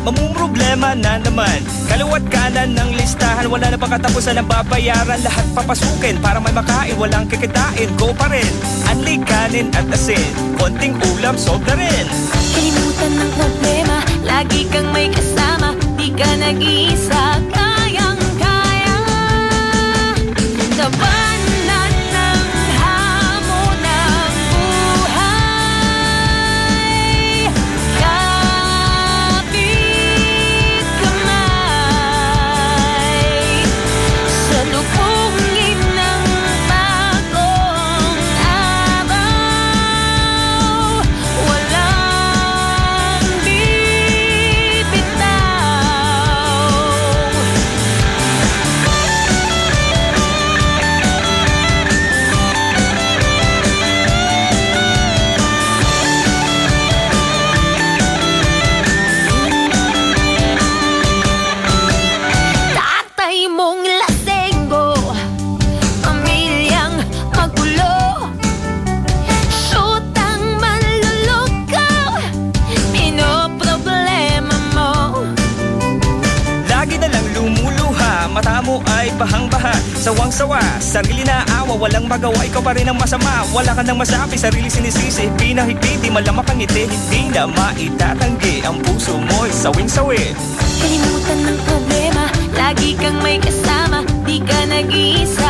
mamumroblema na naman. Kaliwat kanan ng listahan, wala na pang katapusan ng babayaran. Lahat papasukin para may makain, walang kikitain. Go pa rin, anli kanin at asin, konting ulam, solve na rin. Kalimutan ng problema, lagi kang may kasama. Di ka nag-iisa, kayang-kaya. Labanan ng hamon ng buhay. Kapit kamay, salubungin ng bagong araw. Walang bibitaw. Tatay mong lasenggo, pamilyang magulo, syutang manlulukaw, pinoproblema mo. Lagi na lang lumuluha, mata mo ay bahang-baha. Sawang-sawa, sarili na awa, walang magawa, ikaw pa rin ang masama. Wala ka nang masabi, sarili sinisisi, pinahigpit, di malamak ang ngiti. Hindi na maitatanggi, ang puso mo'y sawing-sawi. Kalimutan ng problema, lagi kang may kasama. Di ka nag-iisa,